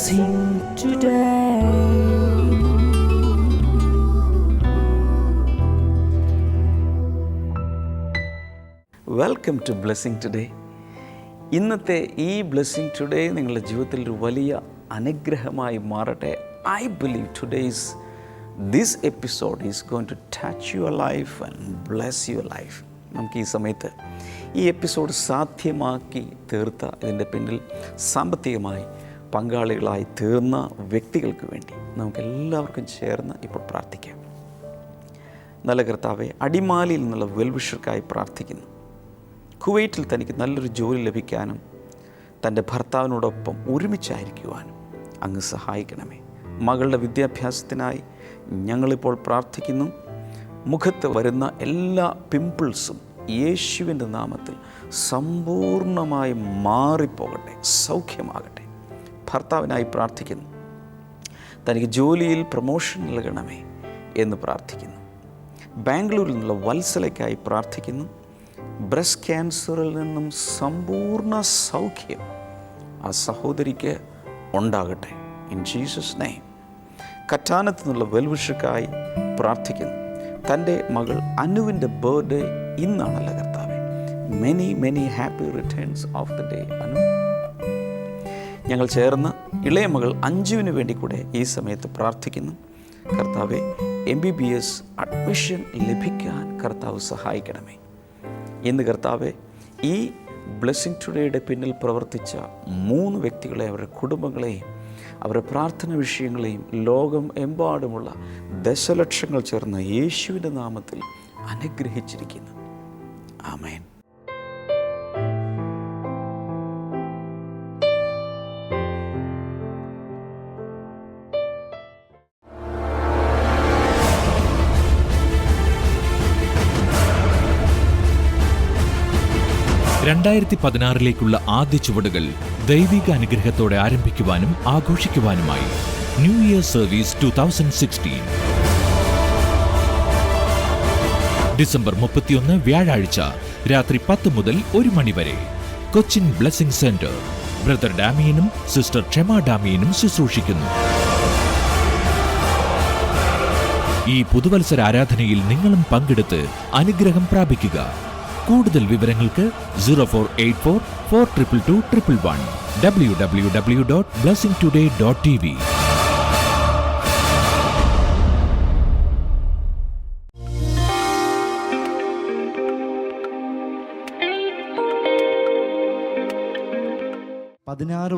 blessing today. Welcome to blessing today. ഇന്നത്തെ ഈ blessing today നിങ്ങളുടെ ജീവിതത്തിൽ ഒരു വലിയ അനുഗ്രഹമായി മാറട്ടെ. I believe today's this episode is going to touch your life and bless your life. നമുക്ക് ഈ സമയത്ത് ഈ എപ്പിസോഡ് സാധ്യമാക്കി തീർത്ത ഇതിൻ്റെ പിന്നിൽ സാമ്പത്തികമായി പങ്കാളികളായി തീർന്ന വ്യക്തികൾക്ക് വേണ്ടി നമുക്കെല്ലാവർക്കും ചേർന്ന് ഇപ്പോൾ പ്രാർത്ഥിക്കാം. നല്ല കർത്താവേ, അടിമാലിയിൽ നിന്നുള്ള വെൽവിഷർക്കായി പ്രാർത്ഥിക്കുന്നു. കുവൈറ്റിൽ തനിക്ക് നല്ലൊരു ജോലി ലഭിക്കാനും തൻ്റെ ഭർത്താവിനോടൊപ്പം ഒരുമിച്ചായിരിക്കുവാനും അങ്ങ് സഹായിക്കണമേ. മകളുടെ വിദ്യാഭ്യാസത്തിനായി ഞങ്ങളിപ്പോൾ പ്രാർത്ഥിക്കുന്നു. മുഖത്ത് വരുന്ന എല്ലാ പിമ്പിൾസും യേശുവിൻ്റെ നാമത്തിൽ സമ്പൂർണ്ണമായി മാറിപ്പോകട്ടെ, സൗഖ്യമാകട്ടെ. ഭർത്താവിനായി പ്രാർത്ഥിക്കുന്നു. തനിക്ക് ജോലിയിൽ പ്രമോഷൻ നൽകണമേ എന്ന് പ്രാർത്ഥിക്കുന്നു. ബാംഗ്ലൂരിൽ നിന്നുള്ള വത്സലയ്ക്കായി പ്രാർത്ഥിക്കുന്നു. ബ്രസ്റ്റ് ക്യാൻസറിൽ നിന്നും സമ്പൂർണ്ണ സൗഖ്യം ആ സഹോദരിക്ക് ഉണ്ടാകട്ടെ ഇൻ ജീസസ് നെയിം. കറ്റാനത്ത് നിന്നുള്ള വെൽവിഷക്കായി പ്രാർത്ഥിക്കുന്നു. തൻ്റെ മകൾ അനുവിൻ്റെ ബർത്ത്ഡേ ഇന്നാണല്ലോ കർത്താവേ. Many happy returns of the day Anu. ഞങ്ങൾ ചേർന്ന് ഇളയ മകൾ അഞ്ജുവിന് വേണ്ടി കൂടെ ഈ സമയത്ത് പ്രാർത്ഥിക്കുന്നു. കർത്താവെ, MBBS അഡ്മിഷൻ ലഭിക്കാൻ കർത്താവ് സഹായിക്കണമേ. ഇന്ന് കർത്താവെ, ഈ ബ്ലെസ്സിങ് ടുഡേയുടെ പിന്നിൽ പ്രവർത്തിച്ച 3 വ്യക്തികളെ, അവരുടെ കുടുംബങ്ങളെയും അവരുടെ പ്രാർത്ഥന വിഷയങ്ങളെയും ലോകം എമ്പാടുമുള്ള ദശലക്ഷങ്ങൾ ചേർന്ന യേശുവിൻ്റെ നാമത്തിൽ അനുഗ്രഹിച്ചിരിക്കുന്നു. ആമേൻ. ലേക്കുള്ള ആദ്യ ചുവടുകൾ ദൈവിക അനുഗ്രഹത്തോടെ ആരംഭിക്കുവാനും ആഘോഷിക്കുവാനുമായി ന്യൂ ഇയർ സർവീസ് 2016 ഡിസംബർ 31 വ്യാഴാഴ്ച രാത്രി 10 മുതൽ 1 മണി വരെ കൊച്ചിൻ ബ്ലെസ്സിംഗ് സെന്റർ ബ്രദർ ഡാമിയനും സിസ്റ്റർ ക്ഷമ ഡാമിയനും ശുശ്രൂഷിക്കുന്നു. ഈ പുതുവത്സര ആരാധനയിൽ നിങ്ങളും പങ്കെടുത്ത് അനുഗ്രഹം പ്രാപിക്കുക. കൂടുതൽ വിവരങ്ങൾക്ക് 0484422211 www.blessingtoday.tv.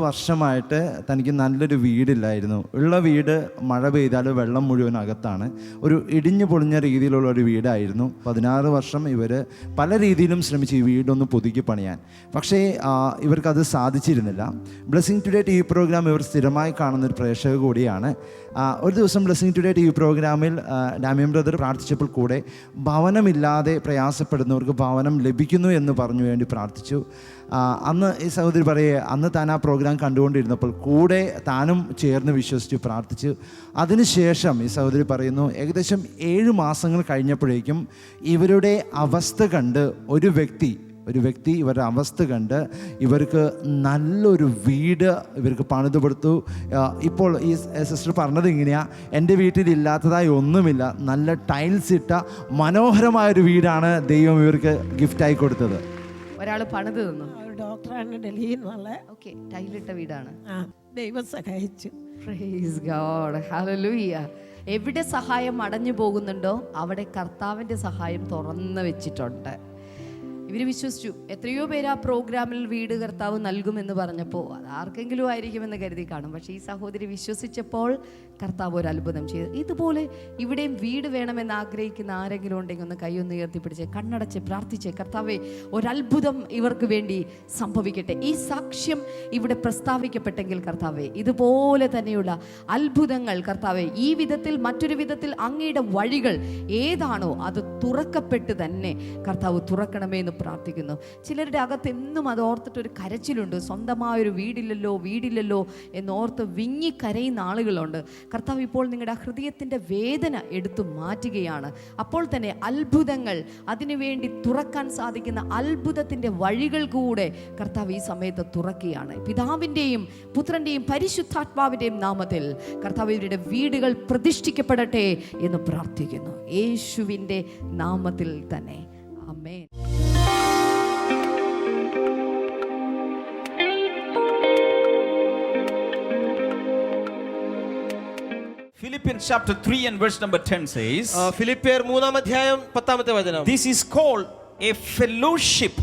വർഷമായിട്ട് തനിക്ക് നല്ലൊരു വീടില്ലായിരുന്നു. ഉള്ള വീട് മഴ പെയ്താൽ വെള്ളം മുഴുവൻ അകത്താണ്. ഒരു ഇടിഞ്ഞു പൊളിഞ്ഞ രീതിയിലുള്ള ഒരു വീടായിരുന്നു. 16 വർഷം ഇവർ പല രീതിയിലും ശ്രമിച്ചു ഈ വീടൊന്ന് പുതുക്കി പണിയാൻ. പക്ഷേ ഇവർക്കത് സാധിച്ചിരുന്നില്ല. ബ്ലെസ്സിങ് ടുഡേ TV പ്രോഗ്രാം ഇവർ സ്ഥിരമായി കാണുന്നൊരു പ്രേക്ഷക കൂടിയാണ്. ഒരു ദിവസം ബ്ലെസ്സിങ് ടുഡേ TV പ്രോഗ്രാമിൽ ഡാമിയൻ ബ്രദർ പ്രാർത്ഥിച്ചപ്പോൾ കൂടെ ഭവനമില്ലാതെ പ്രയാസപ്പെടുന്നവർക്ക് ഭവനം ലഭിക്കുന്നു എന്ന് പറഞ്ഞു വേണ്ടി പ്രാർത്ഥിച്ചു. അന്ന് ഈ സഹോദരി പറയേ, അന്ന് താൻ ആ പ്രോഗ്രാം കണ്ടുകൊണ്ടിരുന്നപ്പോൾ കൂടെ താനും ചേർന്ന് വിശ്വസിച്ച് പ്രാർത്ഥിച്ചു. അതിനുശേഷം ഈ സഹോദരി പറയുന്നു, ഏകദേശം 7 മാസങ്ങൾ കഴിഞ്ഞപ്പോഴേക്കും ഇവരുടെ അവസ്ഥ കണ്ട് ഒരു വ്യക്തി ഇവരുടെ അവസ്ഥ കണ്ട് ഇവർക്ക് നല്ലൊരു വീട് ഇവർക്ക് പണിത് കൊടുത്തു. ഇപ്പോൾ ഈ സിസ്റ്റർ പറഞ്ഞത് ഇങ്ങനെയാണ്, എൻ്റെ വീട്ടിലില്ലാത്തതായി ഒന്നുമില്ല, നല്ല ടൈൽസ് ഇട്ട മനോഹരമായൊരു വീടാണ് ദൈവം ഇവർക്ക് ഗിഫ്റ്റായി കൊടുത്തത്. ഒരാൾ പണിത് തന്നു. ഡോക്ടറാണ് ഡൽഹിയിൽ നിന്നുള്ള. ഓക്കെ, ടൈലിട്ട വീടാണ്. ദൈവം സഹായിച്ചു. Praise God, hallelujah. എവിടെ സഹായം അടഞ്ഞു പോകുന്നുണ്ടോ അവിടെ കർത്താവിൻ്റെ സഹായം തുറന്നു വെച്ചിട്ടുണ്ട്. ഇവർ വിശ്വസിച്ചു. എത്രയോ പേര് ആ പ്രോഗ്രാമിൽ വീട് കർത്താവ് നൽകുമെന്ന് പറഞ്ഞപ്പോൾ അത് ആർക്കെങ്കിലും ആയിരിക്കുമെന്ന് കരുതി കാണും. പക്ഷേ ഈ സഹോദരി വിശ്വസിച്ചപ്പോൾ കർത്താവ് ഒരു അത്ഭുതം ചെയ്തു. ഇതുപോലെ ഇവിടെയും വീട് വേണമെന്ന് ആഗ്രഹിക്കുന്ന ആരെങ്കിലും ഉണ്ടെങ്കിൽ ഒന്ന് കൈയൊന്ന് ഉയർത്തിപ്പിടിച്ച് കണ്ണടച്ച് പ്രാർത്ഥിച്ച്, കർത്താവേ ഒരത്ഭുതം ഇവർക്ക് വേണ്ടി സംഭവിക്കട്ടെ. ഈ സാക്ഷ്യം ഇവിടെ പ്രസ്താവിക്കപ്പെട്ടെങ്കിൽ കർത്താവേ ഇതുപോലെ തന്നെയുള്ള അത്ഭുതങ്ങൾ കർത്താവേ ഈ വിധത്തിൽ മറ്റൊരു വിധത്തിൽ അങ്ങയുടെ വഴികൾ ഏതാണോ അത് തുറക്കപ്പെട്ട് തന്നെ കർത്താവ് തുറക്കണമേ എന്ന് പ്രാർത്ഥിക്കുന്നു. ചിലരുടെ അകത്ത് എന്നും അത് ഓർത്തിട്ടൊരു കരച്ചിലുണ്ട്. സ്വന്തമായൊരു വീടില്ലല്ലോ എന്നോർത്ത് വിങ്ങി കരയുന്ന ആളുകളുണ്ട്. കർത്താവ് ഇപ്പോൾ നിങ്ങളുടെ ഹൃദയത്തിൻ്റെ വേദന എടുത്തു മാറ്റുകയാണ്. അപ്പോൾ തന്നെ അത്ഭുതങ്ങൾ, അതിനുവേണ്ടി തുറക്കാൻ സാധിക്കുന്ന അത്ഭുതത്തിൻ്റെ വഴികൾ കൂടെ കർത്താവ് ഈ സമയത്ത് തുറക്കുകയാണ്. പിതാവിൻ്റെയും പുത്രൻ്റെയും പരിശുദ്ധാത്മാവിൻ്റെയും നാമത്തിൽ കർത്താവ് ഇവരുടെ വീടുകൾ പ്രതിഷ്ഠിക്കപ്പെടട്ടെ എന്ന് പ്രാർത്ഥിക്കുന്നു, യേശുവിൻ്റെ നാമത്തിൽ തന്നെ. ആമേൻ. Philippians chapter 3 and verse number 10 says, ഫിലിപ്പിയർ 3-ാം അധ്യായം 10-ാമത്തെ വചനം. this is called a fellowship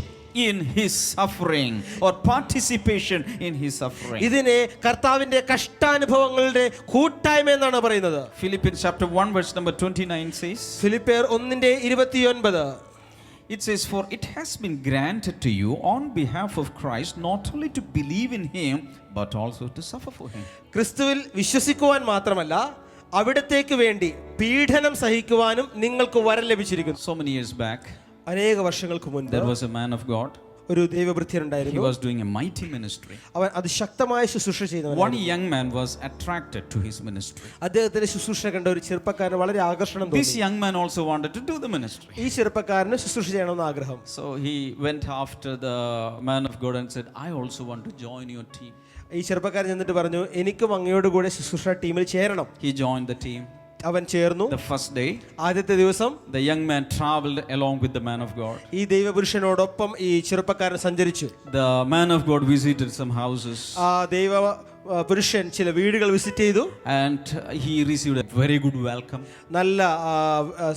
in his suffering or participation in his suffering. ഇതിനെ കർത്താവിന്റെ കഷ്ടാനുഭവങ്ങളുടെ കൂട്ടായ്മ എന്നാണ് പറയുന്നത്. Philippians chapter 1 verse number 29 says, ഫിലിപ്പിയർ 1:29. it says, for it has been granted to you on behalf of Christ not only to believe in him but also to suffer for him. ക്രിസ്തുവിൽ വിശ്വസിക്കുവാൻ മാത്രമല്ല അവിടത്തേക്ക് വേണ്ടി പീഡനം സഹിക്കുവാനും നിങ്ങൾക്ക് വരം ലഭിച്ചിരിക്കുന്നു. So many years back, അനേക വർഷങ്ങൾക്ക് മുൻപ് there was a man of God. ഒരു He ദൈവഭൃത്യനുണ്ടായിരുന്നു. was doing a mighty ministry. അവൻ അതിശക്തമായ ശുശ്രൂഷ One ചെയ്തവനായിരുന്നു. young man was attracted to his ministry. അദ്ദേഹത്തിന്റെ ശുശ്രൂഷ കണ്ട ഒരു ചെറുപ്പക്കാരന് വളരെ ആകർഷണം This തോന്നി. young man also wanted to do the ministry. ഈ ചെറുപ്പക്കാരന് ശുശ്രൂഷ ചെയ്യണമെന്ന് ആഗ്രഹം. So he went after the man of God and said, I also want to join your team. ഈ ചെറുപ്പക്കാരൻ ചെന്നിട്ട് പറഞ്ഞു, എനിക്കും അങ്ങയോട് കൂടെ ശുശ്രൂഷ ടീമിൽ ചേരണം. He joined the team. അവൻ ചേർന്നു. The first day, ആദ്യത്തെ ദിവസം the young man traveled along with the man of God. ഈ ദൈവപുരുഷനോടൊപ്പം ഈ ചെറുപ്പക്കാരൻ സഞ്ചരിച്ചു. The man of God visited some houses. ആ ദൈവ പുരുഷൻ ചില വീടുകൾ വിസിറ്റ് ചെയ്തു. And he received a very good welcome. നല്ല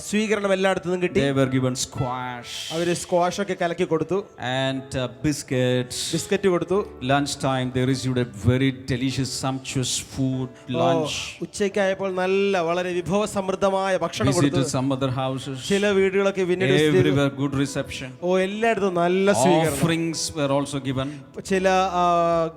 സ്വീകരണം എല്ലായിടത്തും കിട്ടി. They were given squash അവര് സ്ക്വാഷ് ഒക്കെ കലക്കി കൊടുത്തു, and biscuits. ബിസ്ക്കറ്റ് കൊടുത്തു. Lunchtime they received a very delicious sumptuous food lunch. ഉച്ചയ്ക്കായപ്പോൾ നല്ല വളരെ വിഭവസമൃദ്ധമായ ഭക്ഷണം കൊടുത്തു. Visited some other houses. ചില വീടുകളൊക്കെ Everywhere good reception. എല്ലായിടത്തും നല്ല സ്വീകരണം. Offerings were also given. ചില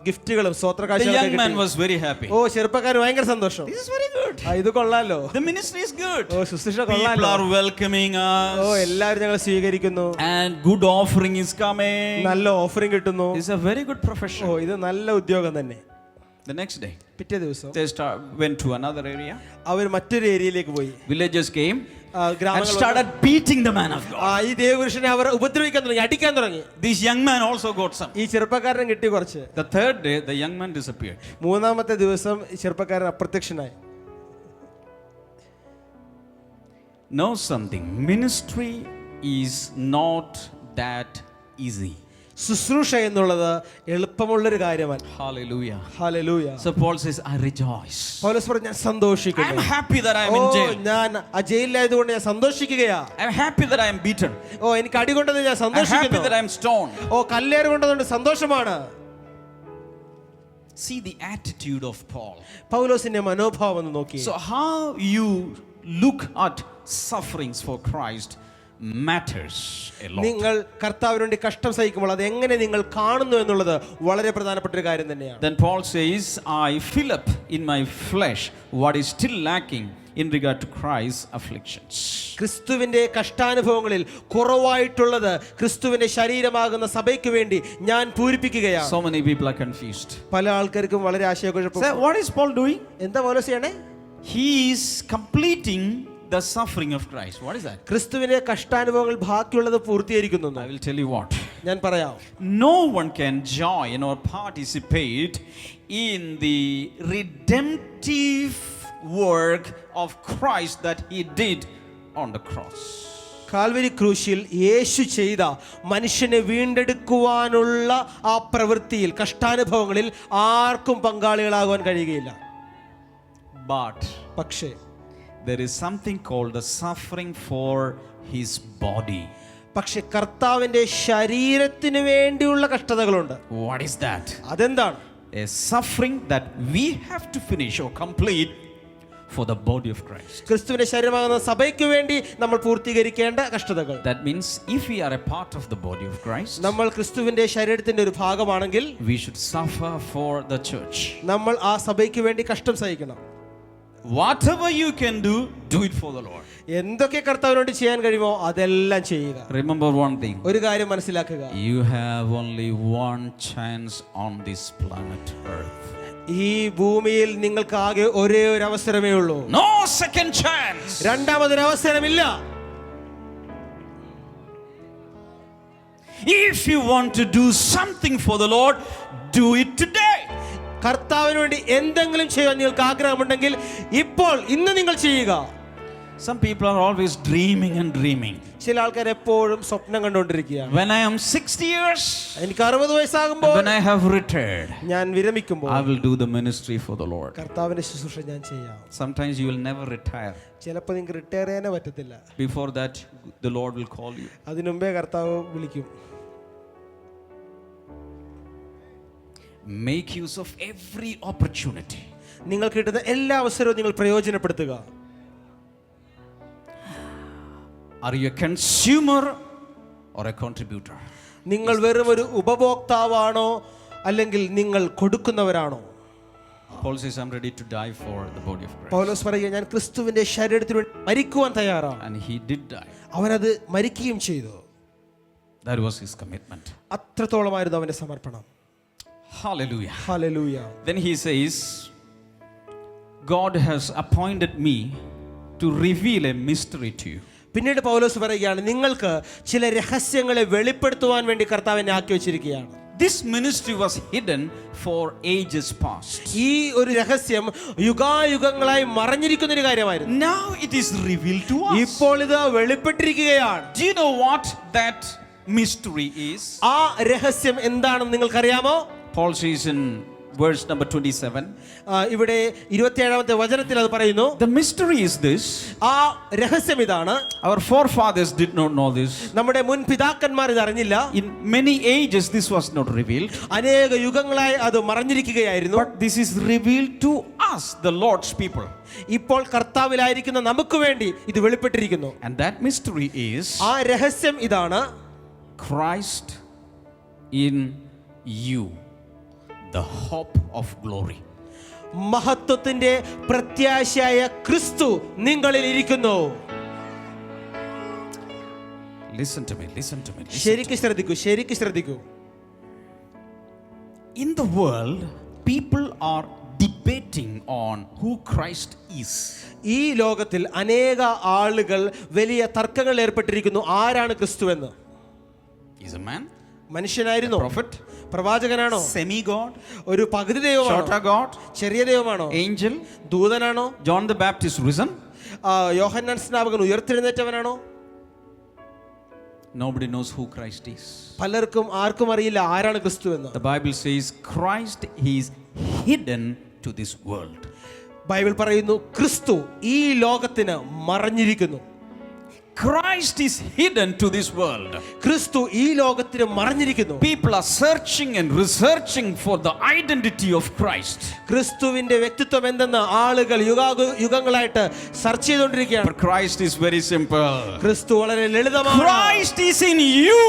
ഗിഫ്റ്റുകളും The സ്വോത്രകാശികളും young man was very happy. ചെറുപ്പക്കാരൻ ഭയങ്കര സന്തോഷം. This is very good. ഇത് കൊള്ളാലോ, The ministry is good. ശുശ്രൂഷ People കൊള്ളാലോ, are welcoming us. എല്ലാവരും ഞങ്ങളെ സ്വീകരിക്കുന്നു, And good offering is coming. നല്ല ഓഫറിംഗ് കിട്ടുന്നു. It's a very good profession. ഇത് നല്ല ഉദ്യോഗം തന്നെ. The next day, പിറ്റേ ദിവസം they went to another area. അവർ മറ്റൊരു ഏരിയയിലേക്ക് പോയി. Villagers came and ഗ്രാമങ്ങൾ started beating the man of God. ഈ ദേവപുരുഷനെ അവർ ഉപദ്രവിക്കാൻ തുടങ്ങി, അടിക്കാൻ തുടങ്ങി. This young man also got some. ഈ ചെറുപ്പക്കാരൻ കിട്ടി കുറച്ച്. The third day, the young man disappeared. മൂന്നാമത്തെ ദിവസം ഈ ചെറുപ്പക്കാരൻ അപ്രത്യക്ഷനായി. Know something, ministry is not that easy. ശുശ്രൂഷ എന്നുള്ളത് എളുപ്പമുള്ളൊരു കാര്യമല്ല. Hallelujah. Hallelujah. So Paul says, I rejoice. പൗലോസ് പറഞ്ഞു, ഞാൻ I am സന്തോഷിക്കുന്നു. happy that I am in jail. ഞാൻ ആ ജയിലിലായതുകൊണ്ട് ഞാൻ സന്തോഷിക്കുകയാ. I am happy that I am beaten. എനിക്ക് അടികൊണ്ടത് ഞാൻ I am happy സന്തോഷിക്കുന്നു. that I am stoned. കല്ലേറ് കൊണ്ടതുകൊണ്ട് സന്തോഷമാണ്. See the attitude of Paul. പൗലോസിന്റെ മനോഭാവം ഒന്ന് നോക്കി. So how you look at sufferings for Christ matters a lot. നിങ്ങൾ കർത്താവിന് വേണ്ടി കഷ്ടം സഹിക്കുമ്പോൾ അത് എങ്ങനെ നിങ്ങൾ കാണുന്നു എന്നുള്ളത് വളരെ പ്രധാനപ്പെട്ട ഒരു കാര്യം തന്നെയാണ്. Then Paul says, I fill up in my flesh what is still lacking in regard to Christ's afflictions. ക്രിസ്തുവിന്റെ കഷ്ടാനുഭവങ്ങളിൽ കുറവായിട്ടുള്ളത് ക്രിസ്തുവിന്റെ ശരീരമാകുന്ന സഭയ്ക്ക് വേണ്ടി ഞാൻ പൂരിപ്പിക്കുകയാണ്. So many people are confused. പല ആൾക്കാർക്കും വളരെ ആശയക്കുഴപ്പം. So what is Paul doing? എന്താ പൗലോസ് ചെയ്യണേ? He is completing the suffering of Christ. What is that? ക്രിസ്തുവിന്റെ കഷ്ടാനുഭവങ്ങൾ ബാക്കിയുള്ളത് പൂർത്തീകരിക്കുന്നു. I will tell you what. ഞാൻ പറയാം. No one can join or participate in the redemptive work of Christ that he did on the cross. Calvary ക്രൂശിൽ യേശു ചെയ്ത മനുഷ്യനെ വീണ്ടെടുക്കുവാനുള്ള ആ പ്രവൃത്തിയിൽ കഷ്ടാനുഭവങ്ങളിൽ ആർക്കും പങ്കാളികളാകുവാൻ കഴിയുകയില്ല. But പക്ഷേ there is something called the suffering for his body. പക്ഷെ കർത്താവിന്റെ ശരീരത്തിന് വേണ്ടിയുള്ള കഷ്ടതകളുണ്ട്. What is that? അതെന്താണ്? A suffering that we have to finish or complete for the body of Christ. ക്രിസ്തുവിന്റെ ശരീരമാകുന്ന സഭയ്ക്ക് വേണ്ടി നമ്മൾ പൂർത്തീകരിക്കേണ്ട കഷ്ടതകൾ. That means if we are a part of the body of Christ, നമ്മൾ ക്രിസ്തുവിന്റെ ശരീരത്തിന്റെ ഒരു ഭാഗമാണെങ്കിൽ we should suffer for the church. നമ്മൾ ആ സഭയ്ക്ക് വേണ്ടി കഷ്ടം സഹിക്കണം. Whatever you can do, do it for the Lord. എന്തൊക്കെ കർത്താവിനോട് ചെയ്യാൻ കഴിയുമോ അതെല്ലാം ചെയ്യുക. Remember one thing. ഒരു കാര്യം മനസ്സിലാക്കുക, You have only one chance on this planet Earth. ഈ ഭൂമിയിൽ നിങ്ങൾക്ക് ആകെ ഒരേ ഒരു അവസരമേ ഉള്ളൂ. No second chance. രണ്ടാമതൊരു അവസരമില്ല. If you want to do something for the Lord, do it today. കർത്താവിന് വേണ്ടി എന്തെങ്കിലും ചെയ്യാൻ നിങ്ങൾക്ക് ആഗ്രഹമുണ്ടെങ്കിൽ ഇപ്പോൾ ഇന്ന് നിങ്ങൾ ചെയ്യുക. Some people are always dreaming and dreaming. ചില ആൾക്കാർ എപ്പോഴും സ്വപ്നം കണ്ടുകൊണ്ടിരിക്കുകയാണ്. When I am 60 years, എനിക്ക് 60 വയസ്സാകുമ്പോൾ, when I have retired, ഞാൻ വിരമിക്കുമ്പോൾ I will do the ministry for the Lord. കർത്താവിന്റെ ശുശ്രൂഷ ഞാൻ ചെയ്യാം. Sometimes you will never retire. ചിലപ്പോൾ നിങ്ങൾക്ക് റിട്ടയർ ചെയ്യാനേ പറ്റത്തില്ല. Before that, the Lord will call you. അതിനു മുമ്പേ കർത്താവ് വിളിക്കും. Make use of every opportunity. നിങ്ങൾക്ക് കിട്ടുന്ന എല്ലാ അവസരവും നിങ്ങൾ പ്രയോജനപ്പെടുത്തുക. Are you a consumer or a contributor? നിങ്ങൾ വെറും ഒരു ഉപഭോക്താവാണോ അല്ലെങ്കിൽ നിങ്ങൾ കൊടുക്കുന്നവരാണോ? Paul says, I'm ready to die for the body of Christ. പൗലോസ് പറയുക, ഞാൻ ക്രിസ്തുവിന്റെ ശരീരത്തിന് വേണ്ടി മരിക്കുവാൻ തയ്യാറാണ്. And he did die. അവനത് മരിക്കുകയും ചെയ്തു. That was his commitment. അത്രത്തോളമായിരുന്നു അവന്റെ സമർപ്പണം. Hallelujah. Hallelujah. Then he says, God has appointed me to reveal a mystery to you. പിന്നീട് പൗലോസ് പറയുകയാണ്, നിങ്ങൾക്ക് ചില രഹസ്യങ്ങളെ വെളിപ്പെടുത്തുവാൻ വേണ്ടി കർത്താവ് എന്നെ ആക്കി വെച്ചിരിക്കുകയാണ്. This ministry was hidden for ages past. ഈ ഒരു രഹസ്യം യുഗായുഗങ്ങളായി മറഞ്ഞിരിക്കുന്ന ഒരു കാര്യമായിരുന്നു. Now it is revealed to us. ഇപ്പോൾ ഇത് വെളിപ്പെട്ടിരിക്കുകയാണ്. Do you know what that mystery is? ആ രഹസ്യം എന്താണെന്ന് നിങ്ങൾക്കറിയാമോ? Paul says in verse number 27. ഇവിടെ 27ാമത്തെ വചനത്തിൽ അത് പറയുന്നു. The mystery is this. ആ രഹസ്യം ഇതാണ്. Our forefathers did not know this. നമ്മുടെ മുൻ പിതാക്കന്മാർ ഇത് അറിഞ്ഞില്ല. In many ages this was not revealed. അനേക യുഗങ്ങളായി അത് മറഞ്ഞിരിക്കുകയായിരുന്നു. But this is revealed to us, the Lord's people. ഇപ്പോൾ കർത്താവിലായിരിക്കുന്ന നമുക്ക് വേണ്ടി ഇത് വെളിപ്പെട്ടിരിക്കുന്നു. And that mystery is ആ രഹസ്യം ഇതാണ്. Christ in you, the hope of glory. മഹത്വത്തിന്റെ പ്രത്യാശയായ ക്രിസ്തു നിങ്ങളിൽ ഇരിക്കുന്നു. Listen to me, listen to me. ശരിക്ക് ശ്രദ്ധിക്കൂ. In the world, people are debating on who Christ is. ഈ ലോകത്തിൽ അനേക ആളുകൾ വലിയ തർക്കങ്ങൾ ഏർപ്പെട്ടിരിക്കുന്നു. ആരാണ് ക്രിസ്തു എന്ന്? Is a man? മനുഷ്യനായിരുന്നു? Prophet? പ്രവാചകനാണോ? Semi God? ഒരു പകുതി ദൈവമാണോ? Shorter God? ചെറിയ ദൈവമാണോ? Angel? ദൂതനാണോ? John the Baptist risen? യോഹന്നാൻ സ്നാപകൻ ഉയർത്തെഴുന്നേറ്റവനാണോ? Nobody knows who Christ is. ആർക്കും അറിയില്ല ആരാണ് ക്രിസ്തു എന്ന്. The Bible says Christ is hidden to this world. Bible പറയുന്നു ക്രിസ്തു ഈ ലോകത്തിന് മറഞ്ഞിരിക്കുന്നു. Christ is hidden to this world. ക്രിസ്തു ഈ ലോകത്തിന് മറഞ്ഞിരിക്കുന്നു. People are searching and researching for the identity of Christ. ക്രിസ്തുവിന്റെ വ്യക്തിത്വം എന്തെന്ന് ആളുകൾ യുഗങ്ങളായിട്ട് സെർച്ച് ചെയ്തുകൊണ്ടിരിക്കുകയാണ്. But Christ is very simple. ക്രിസ്തു വളരെ ലളിതമാണ്. Christ is in you,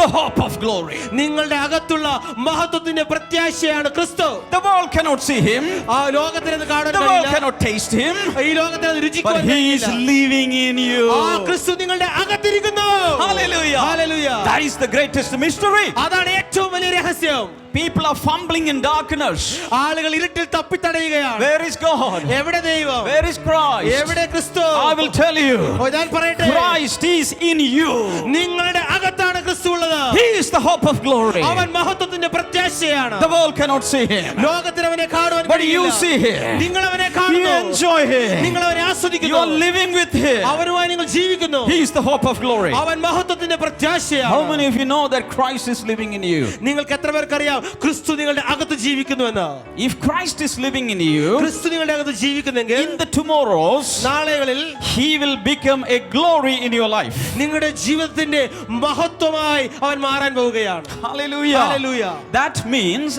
the hope of glory. നിങ്ങളുടെ അകത്തുള്ള മഹത്വത്തിന്റെ പ്രത്യാശയാണ് ക്രിസ്തു. The world cannot see him. ആ ലോകത്തിന് കാണാൻ The world കഴിയില്ല. cannot taste him. ഈ ലോകത്തിന് രുചിക്കാൻ But he is കഴിയില്ല. living in you. ആ ക്രിസ്തു നിങ്ങളുടെ അകത്തിരിക്കുന്നു. Hallelujah. Hallelujah. That is the greatest mystery. അതാണ് ഏറ്റവും വലിയ രഹസ്യം. People are fumbling in darkness. ആളുകൾ ഇരുട്ടിൽ തപ്പിത്തടയുകയാണ്. Where is God? എവിടെ ദൈവം? Where is Christ? എവിടെ ക്രിസ്തു? I will tell you. ഞാൻ പറയട്ടെ, Christ is in you. നിങ്ങളുടെ അകത്താണ് ക്രിസ്തു ഉള്ളത്. He is the hope of glory. അവൻ മഹത്വത്തിന്റെ പ്രത്യാശയാണ്. The world cannot see him. ലോകത്തിന് അവനെ കാണുവാൻ But you കഴിയില്ല. see him. നിങ്ങൾ അവനെ You കാണുന്നു. enjoy him. നിങ്ങൾ അവനെ You ആസ്വദിക്കുന്നു. are living with him. അവനുമായി നിങ്ങൾ ജീവിക്കുന്നു. He is the hope of glory. അവൻ മഹത്വത്തിന്റെ പ്രത്യാശയാണ്. How many of you know that Christ is living in you? നിങ്ങൾക്ക് എത്ര പേർക്കറിയാം ക്രിസ്തു നിങ്ങളുടെ അകത്ത് ജീവിക്കുന്നുവെന്ന്? If Christ is living in you, ക്രിസ്തു നിങ്ങളുടെ അകത്ത് ജീവിക്കുന്നെങ്കിൽ in the tomorrows, നാളുകളിൽ he will become a glory in your life. നിങ്ങളുടെ ജീവിതത്തിന്റെ മഹത്വമായി അവൻ മാറാൻ പോവുകയാണ്. Hallelujah. Hallelujah. That means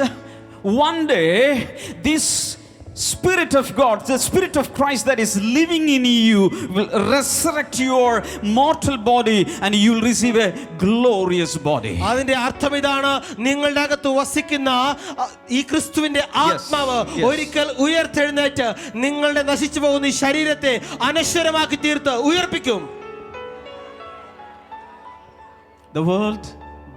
one day this Spirit of God, the Spirit of Christ that is living in you will resurrect your mortal body and you will receive a glorious body. അതിന്റെ അർത്ഥം ഇതാണ്, നിങ്ങളുടെ അകത്ത് വസിക്കുന്ന ഈ ക്രിസ്തുവിന്റെ ആത്മാവ് ഒരിക്കൽ ഉയർത്തെഴുന്നേറ്റ് നിങ്ങളുടെ നശിച്ചു പോകുന്ന ഈ ശരീരത്തെ അനശ്വരമാക്കി തീർത്ത് ഉയർപ്പിക്കും. The world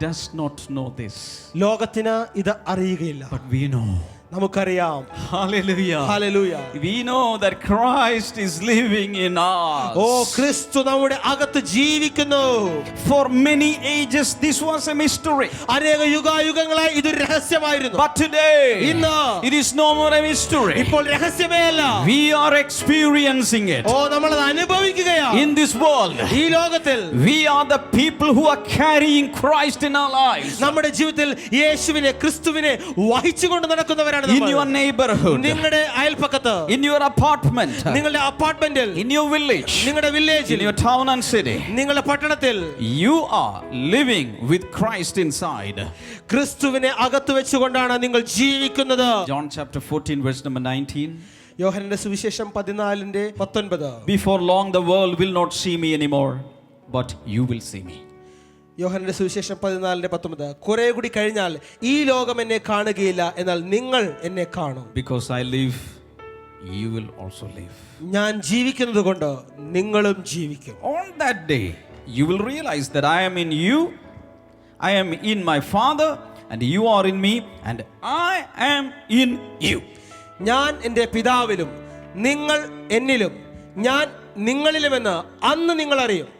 does not know this, ലോകത്തിന് ഇത് അറിയുകയില്ല, but we know. നമുക്കറിയാം. Hallelujah. Hallelujah. We know that Christ is living in us. ഓ, ക്രിസ്തു നമ്മുടെ അകത്ത് ജീവിക്കുന്നു. For many ages this was a mystery, അനേക യുഗായുഗങ്ങളായി ഇതൊരു രഹസ്യമായിരുന്നു. but today ഇന്ന് it is no more a mystery. ഇപ്പോൾ രഹസ്യമേ അല്ല, We are experiencing it. ഓ, നമ്മൾ അത് അനുഭവിക്കുകയാണ്. In this world, ഈ ലോകത്തിൽ we are the people who are carrying Christ in our lives. നമ്മുടെ ജീവിതത്തിൽ യേശുവിനെ, ക്രിസ്തുവിനെ വഹിച്ചുകൊണ്ട് നടക്കുന്നവരാണ്. In your neighborhood, നിങ്ങളുടെ അയൽപക്കത്ത്, in your apartment, നിങ്ങളുടെ അപ്പാർട്ട്മെന്റിൽ, in your village, നിങ്ങളുടെ in വില്ലേജിൽ, your town and city, നിങ്ങളുടെ പട്ടണത്തിൽ you are living with Christ inside. ക്രിസ്തുവിനെ അകത്ത് വെച്ചുകൊണ്ടാണ് നിങ്ങൾ ജീവിക്കുന്നത്. John chapter 14 verse number 19. യോഹന്നാന്റെ സുവിശേഷം 14:19. Before long the world will not see me anymore, but you will see me. യോഹന്നാന്റെ സുവിശേഷം 14:19. കുറെ കൂടി കഴിഞ്ഞാൽ ഈ ലോകം എന്നെ കാണുകയില്ല, എന്നാൽ നിങ്ങൾ എന്നെ കാണും. Because I live, you will also live. ഞാൻ ജീവിക്കുന്നത് കൊണ്ട് നിങ്ങളും ജീവിക്കും. On that day you will realize that I am in you, I am in my Father, and you are in me, and I am in you. ഞാൻ എൻ്റെ പിതാവിലും നിങ്ങൾ എന്നിലും ഞാൻ നിങ്ങളിലുമെന്ന് അന്ന് നിങ്ങൾ അറിയും.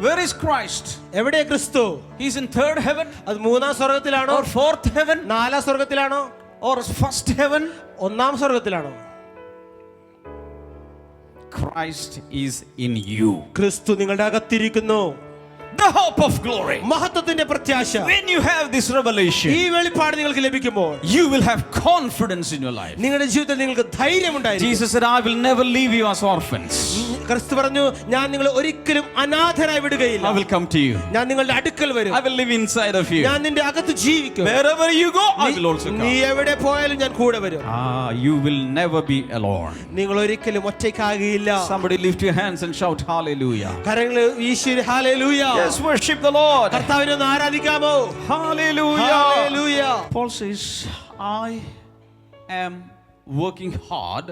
Where is Christ? എവിടെ ക്രിസ്തു? He is in third heaven, അത് മൂന്നാം സ്വർഗത്തിലാണോ, or fourth heaven, നാലാം സ്വർഗത്തിലാണോ, or first heaven? ഒന്നാം സ്വർഗത്തിലാണോ? Christ is in you. ക്രിസ്തു നിങ്ങളുടെ അകത്തിരിക്കുന്നു. The hope of glory. മഹത്വത്തിന്റെ പ്രത്യാശ. When you have this revelation, ഈ വെളിപ്പാട് നിങ്ങൾക്ക് ലഭിക്കുമ്പോൾ you will have confidence in your life. നിങ്ങളുടെ ജീവിതത്തിൽ നിങ്ങൾക്ക് ധൈര്യമുണ്ടായിരിക്കും. Jesus said, I will never leave you as orphans. ക്രിസ്തു പറഞ്ഞു, ഞാൻ നിങ്ങളെ ഒരിക്കലും അനാഥരായി വിടുകയില്ല. I will come to you. ഞാൻ നിങ്ങളുടെ അടുക്കൽ വരും. I will live inside of you. ഞാൻ നിന്റെ അകത്ത് ജീവിക്കും. Wherever you go, I will also നീ come. എവിടെ പോയാലും ഞാൻ കൂടെ വരും. You will never be alone. നിങ്ങൾ ഒരിക്കലും ഒറ്റയ്ക്കാകില്ല. Somebody lift your hands and shout hallelujah. കരങ്ങൾ വീശി hallelujah. Yes, worship the Lord. കർത്താവിനെ ഒന്ന് ആരാധിക്കാമോ? Hallelujah. Hallelujah. Paul says, I am working hard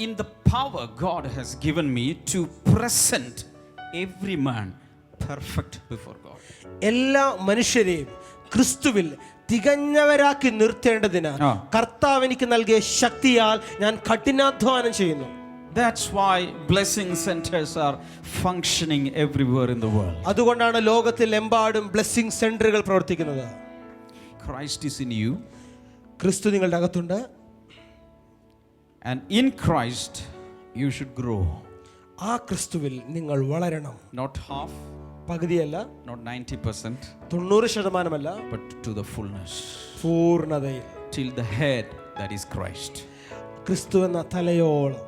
in the power God has given me to present every man perfect before God. എല്ലാ മനുഷ്യരെയും ക്രിസ്തുവിൽ തികഞ്ഞവരാക്കി നിർത്തേണ്ടതിന് കർത്താവ് എനിക്ക് നൽകിയ ശക്തിയാൽ ഞാൻ കഠിനാധ്വാനം ചെയ്യുന്നു. That's why blessing centers are functioning everywhere in the world. അതുകൊണ്ടാണ് ലോകത്തിൽ എമ്പാടും ബ്ലെസ്സിംഗ് സെന്ററുകൾ പ്രവർത്തിക്കുന്നത്. Christ is in you. ക്രിസ്തു നിങ്ങളുടെ അകത്തുണ്ട്. And in Christ you should grow. ആ ക്രിസ്തുവിൽ നിങ്ങൾ വളരണം. Not half, പകുതിയല്ല, not 90%, 90% but to the fullness. പൂർണ്ണതയിൽ. Till the head, that is Christ. ക്രിസ്തു എന്ന തലയോളം.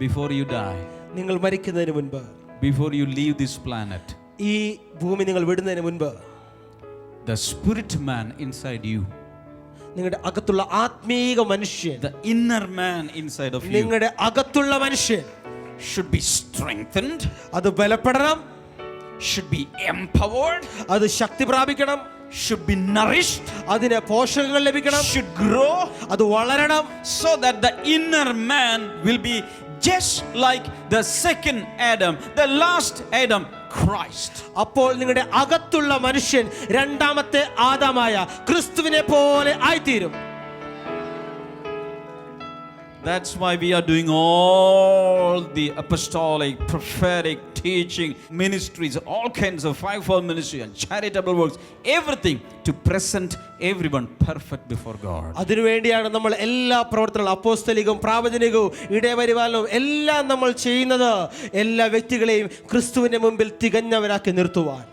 Before you die, നിങ്ങൾ മരിക്കുന്നതിന് മുൻപ്, before you leave this planet, ഈ ഭൂമി നിങ്ങൾ വിടുന്നതിന് മുൻപ്, the spirit man inside you, നിങ്ങളുടെ അകത്തുള്ള ആത്മീക മനുഷ്യൻ, the inner man inside of you, നിങ്ങളുടെ അകത്തുള്ള മനുഷ്യൻ should be strengthened, അത് ബലപ്പെടണം, should be empowered, അത് ശക്തി പ്രാപിക്കണം, should be nourished, അതിന് പോഷകങ്ങൾ ലഭിക്കണം, should grow, അത് വളരണം, so that the inner man will be just like the second Adam, the last Adam, Christ. അപ്പോൾ നിങ്ങളുടെ അകത്തുള്ള മനുഷ്യൻ രണ്ടാമത്തെ ആദമായ ക്രിസ്തുവിനെ പോലെ ആയിത്തീരും. That's why we are doing all the apostolic, prophetic, teaching, ministries, all kinds of fivefold ministry and charitable works, everything to present everyone perfect before God. അതിനുവേണ്ടിയാണ് നമ്മൾ എല്ലാ പ്രവർത്തനങ്ങളും, അപ്പോസ്തലികവും പ്രാവചനികവും ഇടയപരിപാലനവും എല്ലാം നമ്മൾ ചെയ്യുന്നത്, എല്ലാ വ്യക്തികളെയും ക്രിസ്തുവിന്റെ മുമ്പിൽ തികഞ്ഞവരാക്കി നിർത്തുവാൻ.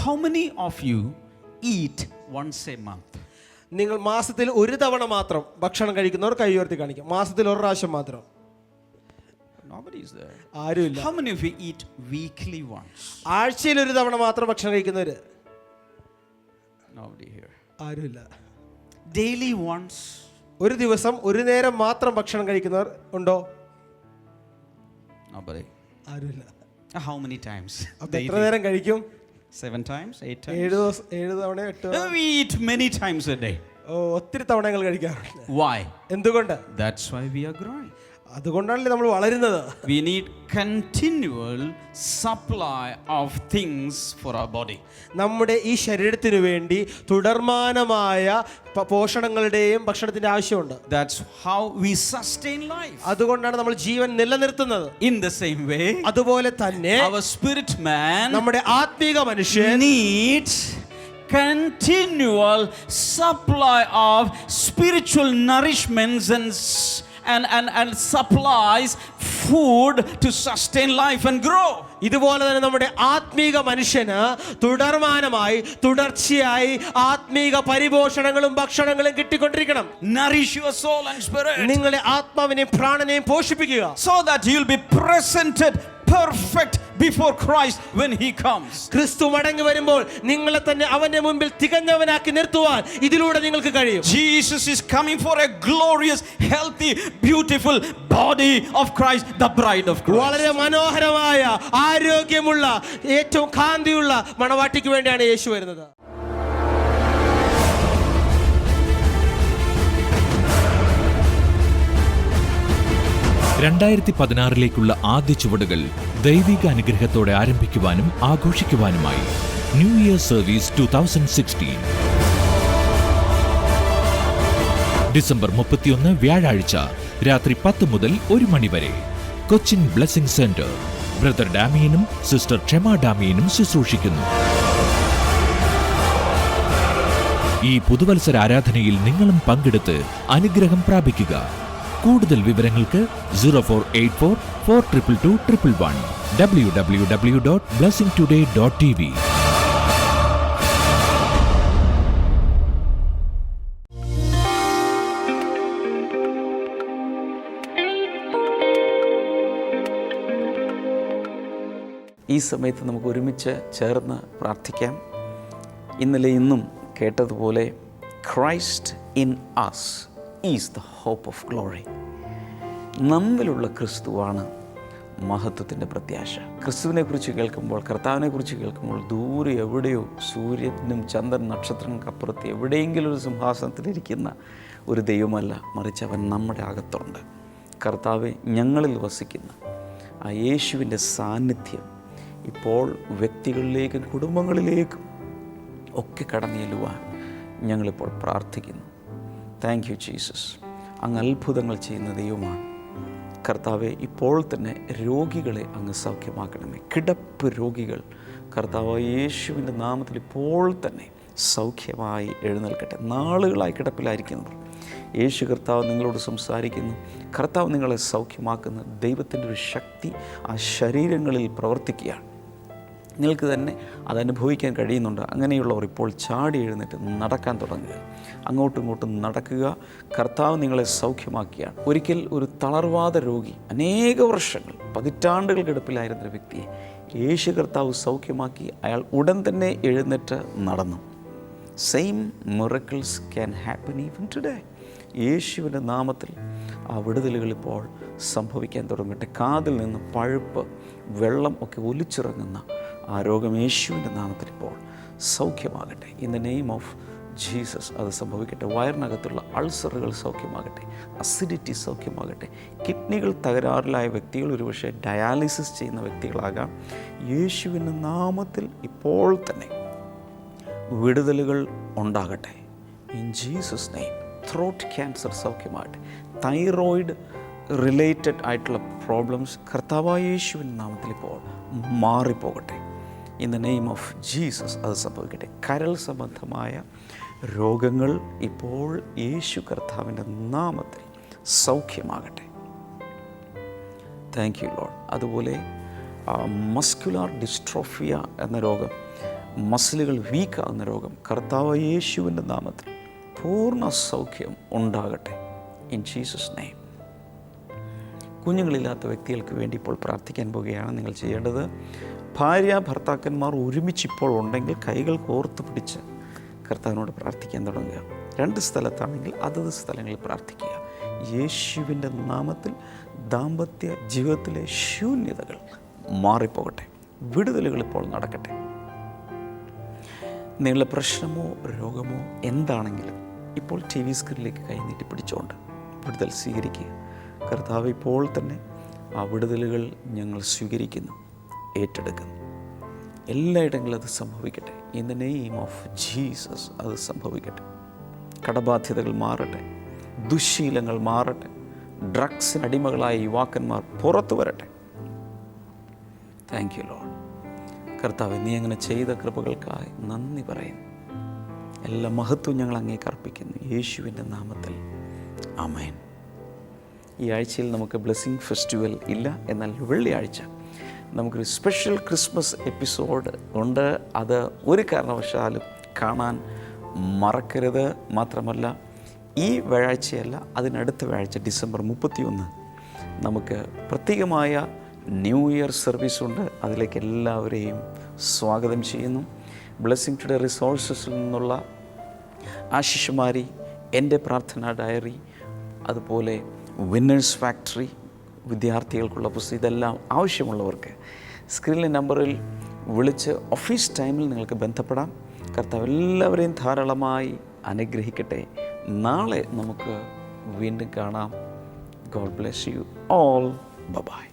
How many of you eat once a month? നിങ്ങൾ മാസത്തിൽ ഒരു തവണ മാത്രം ഭക്ഷണം കഴിക്കുന്നവർ കൈ ഉയർത്തി കാണിക്കും. മാസത്തിൽ ഒരു പ്രാവശ്യം മാത്രം. Nobody is there. ആരുമില്ല. How many of you eat weekly once? ആഴ്ചയിൽ ഒരു തവണ മാത്രം ഭക്ഷണം കഴിക്കുന്നവര്? Nobody here. ആരുമില്ല. daily once? ഒരു ദിവസം ഒരു നേരം മാത്രം ഭക്ഷണം കഴിക്കുന്നവർ ഉണ്ടോ? Nobody. ആരുമില്ല. How many times? അപ്പൊ എത്ര നേരം കഴിക്കും? 7 times, 8 times? 7 തവണ 8 We eat many times a day. ഒത്തിരി തവണകൾ കഴിക്കാറുണ്ട്. Why? എന്തുകൊണ്ട്? That's why we are growing. അതുകൊണ്ടാണല്ലേ നമ്മൾ വളരുന്നത്. We need continual supply of things for our body. നമ്മുടെ ഈ ശരീരത്തിന് വേണ്ടി തുടർമാനമായ പോഷണങ്ങളുടെയും ഭക്ഷണത്തിന്റെ ആവശ്യമുണ്ട്. That's how we sustain life. അതുകൊണ്ടാണ് നമ്മൾ ജീവൻ നിലനിർത്തുന്നത്. In the same way, അതുപോലെ തന്നെ our spirit man, നമ്മുടെ ആത്മീക മനുഷ്യൻ needs continual supply of spiritual nourishments and supplies food to sustain life and grow. ഇതുപോലെ തന്നെ നമ്മുടെ ആത്മീക മനുഷ്യന് തുടർച്ചയായി ആത്മീക പരിപോഷണങ്ങളും ഭക്ഷണങ്ങളും കിട്ടിക്കൊണ്ടിരിക്കണം. Nourish your soul and spirit. നിങ്ങളുടെ ആത്മാവിനെയും പ്രാണനെയും പോഷിപ്പിക്കുക. So that you'll be presented perfect before Christ when he comes. ക്രിസ്തു മടങ്ങി വരുമ്പോൾ നിങ്ങളെ തന്നെ അവന്റെ മുമ്പിൽ തികഞ്ഞവനാക്കി നിർത്തുവാൻ ഇതിലൂടെ നിങ്ങൾക്ക് കഴിയും. Jesus is coming for a glorious, healthy, beautiful body of Christ, the bride of Christ. വളരെ മനോഹരമായ ആരോഗ്യമുള്ള ഏറ്റവും കാന്തിയുള്ള മണവാട്ടിക്ക് വേണ്ടിയാണ് യേശു വരുന്നത്. രണ്ടായിരത്തി 16 ആദ്യ ചുവടുകൾ ദൈവിക അനുഗ്രഹത്തോടെ ആരംഭിക്കുവാനും ആഘോഷിക്കുവാനുമായി ന്യൂ ഇയർ സർവീസ് 2016 ഡിസംബർ 31 വ്യാഴാഴ്ച രാത്രി 10 മുതൽ 1 മണി വരെ കൊച്ചിൻ ബ്ലെസ്സിംഗ് സെന്റർ. ബ്രദർ ഡാമിയനും സിസ്റ്റർ ക്ഷമ ഡാമിയനും ശുശ്രൂഷിക്കുന്നു. ഈ പുതുവത്സര ആരാധനയിൽ നിങ്ങളും പങ്കെടുത്ത് അനുഗ്രഹം പ്രാപിക്കുക. കൂടുതൽ വിവരങ്ങൾക്ക് 0484 422 111 www.blessingtoday.tv. ഈ സമയത്ത് നമുക്ക് ഒരുമിച്ച് ചേർന്ന് പ്രാർത്ഥിക്കാം. ഇന്നലെ ഇന്നും കേട്ടതുപോലെ Christ in us is the hope of glory. നമ്മിലുള്ള ക്രിസ്തുവാണ് മഹത്വത്തിൻ്റെ പ്രത്യാശ. ക്രിസ്തുവിനെക്കുറിച്ച് കേൾക്കുമ്പോൾ, കർത്താവിനെക്കുറിച്ച് കേൾക്കുമ്പോൾ ദൂരെ എവിടെയോ സൂര്യനും ചന്ദ്രൻ നക്ഷത്രങ്ങൾക്കപ്പുറത്ത് എവിടെയെങ്കിലും ഒരു സിംഹാസനത്തിലിരിക്കുന്ന ഒരു ദൈവമല്ല, മറിച്ച് അവൻ നമ്മുടെ അകത്തുണ്ട്. കർത്താവെ, ഞങ്ങളിൽ വസിക്കുന്ന ആ യേശുവിൻ്റെ സാന്നിധ്യം ഇപ്പോൾ വ്യക്തികളിലേക്കും കുടുംബങ്ങളിലേക്കും ഒക്കെ കടന്നു ചെല്ലുവാൻ ഞങ്ങളിപ്പോൾ പ്രാർത്ഥിക്കുന്നു. Thank you Jesus. അങ്ങ് അത്ഭുതങ്ങൾ ചെയ്യുന്ന ദൈവമാണ്. കർത്താവെ, ഇപ്പോൾ തന്നെ രോഗികളെ അങ്ങ് സൗഖ്യമാക്കണമേ. കിടപ്പ് രോഗികൾ കർത്താവായ യേശുവിൻ്റെ നാമത്തിൽ ഇപ്പോൾ തന്നെ സൗഖ്യമായി എഴുന്നേൽക്കട്ടെ. നാളുകളായി കിടപ്പിലായിരിക്കുന്നവർ, യേശു കർത്താവ് നിങ്ങളോട് സംസാരിക്കുന്നു. കർത്താവ് നിങ്ങളെ സൗഖ്യമാക്കുന്ന ദൈവത്തിൻ്റെ ഒരു ശക്തി ആ ശരീരങ്ങളിൽ പ്രവർത്തിക്കുകയാണ്. നിങ്ങൾക്ക് തന്നെ അതനുഭവിക്കാൻ കഴിയുന്നുണ്ട്. അങ്ങനെയുള്ളവർ ഇപ്പോൾ ചാടി എഴുന്നേറ്റ് നടക്കാൻ തുടങ്ങുക. അങ്ങോട്ടും ഇങ്ങോട്ടും നടക്കുക. കർത്താവ് നിങ്ങളെ സൗഖ്യമാക്കിയാണ്. ഒരിക്കൽ ഒരു തളർവാദ രോഗി, അനേക വർഷങ്ങൾ, പതിറ്റാണ്ടുകൾ കിടപ്പിലായിരുന്നൊരു വ്യക്തിയെ യേശു കർത്താവ് സൗഖ്യമാക്കി. അയാൾ ഉടൻ തന്നെ എഴുന്നേറ്റ് നടന്നു. Same miracles can happen even today. യേശുവിൻ്റെ നാമത്തിൽ ആ വിടുതലുകൾ ഇപ്പോൾ സംഭവിക്കാൻ തുടങ്ങട്ടെ. കാതിൽ നിന്ന് പഴുപ്പ്, വെള്ളം ഒക്കെ ഒലിച്ചിറങ്ങുന്ന ആ രോഗം യേശുവിൻ്റെ നാമത്തിൽ ഇപ്പോൾ സൗഖ്യമാകട്ടെ. In the name of Jesus അത് സംഭവിക്കട്ടെ. വയറിനകത്തുള്ള അൾസറുകൾ സൗഖ്യമാകട്ടെ. അസിഡിറ്റി സൗഖ്യമാകട്ടെ. കിഡ്നികൾ തകരാറിലായ വ്യക്തികൾ, ഒരുപക്ഷെ ഡയാലിസിസ് ചെയ്യുന്ന വ്യക്തികളാകാം. യേശുവിൻ്റെ നാമത്തിൽ ഇപ്പോൾ തന്നെ വിടുതലുകൾ ഉണ്ടാകട്ടെ. In Jesus name. Throat cancer സൗഖ്യമാകട്ടെ. തൈറോയിഡ് റിലേറ്റഡ് ആയിട്ടുള്ള പ്രോബ്ലംസ് കർത്താവായ യേശുവിൻ്റെ നാമത്തിൽ ഇപ്പോൾ മാറിപ്പോകട്ടെ. In the name of Jesus അത് സംഭവിക്കട്ടെ. കരൾ സംബന്ധമായ രോഗങ്ങൾ ഇപ്പോൾ യേശു കർത്താവിൻ്റെ നാമത്തിൽ സൗഖ്യമാകട്ടെ. Thank you Lord. അതുപോലെ മസ്കുലാർ ഡിസ്ട്രോഫിയ എന്ന രോഗം, മസിലുകൾ വീക്കാകുന്ന രോഗം, കർത്താവ് യേശുവിൻ്റെ നാമത്തിൽ പൂർണ്ണ സൗഖ്യം ഉണ്ടാകട്ടെ. In Jesus name. കുഞ്ഞുങ്ങളില്ലാത്ത വ്യക്തികൾക്ക് വേണ്ടി ഇപ്പോൾ പ്രാർത്ഥിക്കാൻ പോവുകയാണ്. നിങ്ങൾ ചെയ്യേണ്ടത്, ഭാര്യ ഭർത്താക്കന്മാർ ഒരുമിച്ചിപ്പോൾ ഉണ്ടെങ്കിൽ കൈകൾ കോർത്ത് പിടിച്ച് കർത്താവിനോട് പ്രാർത്ഥിക്കാൻ തുടങ്ങുക. 2 സ്ഥലത്താണെങ്കിൽ അതത് സ്ഥലങ്ങളിൽ പ്രാർത്ഥിക്കുക. യേശുവിൻ്റെ നാമത്തിൽ ദാമ്പത്യ ജീവിതത്തിലെ ശൂന്യതകൾ മാറിപ്പോകട്ടെ. വിടുതലുകൾ ഇപ്പോൾ നടക്കട്ടെ. നിങ്ങളുടെ പ്രശ്നമോ രോഗമോ എന്താണെങ്കിലും ഇപ്പോൾ TV സ്ക്രീനിലേക്ക് കൈനീട്ടി പിടിച്ചുകൊണ്ട് വിടുതൽ സ്വീകരിക്കുക. കർത്താവ് ഇപ്പോൾ തന്നെ ആ വിടുതലുകൾ ഞങ്ങൾ സ്വീകരിക്കുന്നു, ഏറ്റെടുക്കുന്നു. എല്ലായിടങ്ങളിലും അത് സംഭവിക്കട്ടെ. In the name of Jesus അത് സംഭവിക്കട്ടെ. കടബാധ്യതകൾ മാറട്ടെ, ദുശ്ശീലങ്ങൾ മാറട്ടെ, ഡ്രഗ്സിന് അടിമകളായ യുവാക്കന്മാർ പുറത്തു വരട്ടെ. Thank you Lord. കർത്താവ്, നീ അങ്ങനെ ചെയ്ത കൃപകൾക്കായി നന്ദി പറയുന്നു. എല്ലാ മഹത്വം ഞങ്ങൾ അങ്ങേക്ക് അർപ്പിക്കുന്നു, യേശുവിൻ്റെ നാമത്തിൽ. ആമേൻ. ഈ ആഴ്ചയിൽ നമുക്ക് ബ്ലെസ്സിങ് ഫെസ്റ്റിവൽ ഇല്ല, എന്നാൽ വെള്ളിയാഴ്ച നമുക്കൊരു സ്പെഷ്യൽ ക്രിസ്മസ് എപ്പിസോഡ് ഉണ്ട്. അത് ഒരു കാരണവശാലും കാണാൻ മറക്കരുത്. മാത്രമല്ല, ഈ വ്യാഴാഴ്ചയല്ല, അതിനടുത്ത വ്യാഴാഴ്ച ഡിസംബർ 31 നമുക്ക് പ്രത്യേകമായ ന്യൂ ഇയർ സർവീസ് ഉണ്ട്. അതിലേക്ക് എല്ലാവരെയും സ്വാഗതം ചെയ്യുന്നു. ബ്ലെസ്സിങ് ടുഡേ റിസോഴ്സസിൽ നിന്നുള്ള ആശിഷുമാരി, എൻ്റെ പ്രാർത്ഥനാ ഡയറി, അതുപോലെ വിന്നേഴ്സ് ഫാക്ടറി, വിദ്യാർത്ഥികൾക്കുള്ള പുസ്തകം, ഇതെല്ലാം ആവശ്യമുള്ളവർക്ക് സ്ക്രീനിലെ നമ്പറിൽ വിളിച്ച് ഓഫീസ് ടൈമിൽ നിങ്ങൾക്ക് ബന്ധപ്പെടാം. കർത്താവ് എല്ലാവരെയും ധാരാളമായി അനുഗ്രഹിക്കട്ടെ. നാളെ നമുക്ക് വീണ്ടും കാണാം. God bless you all. By.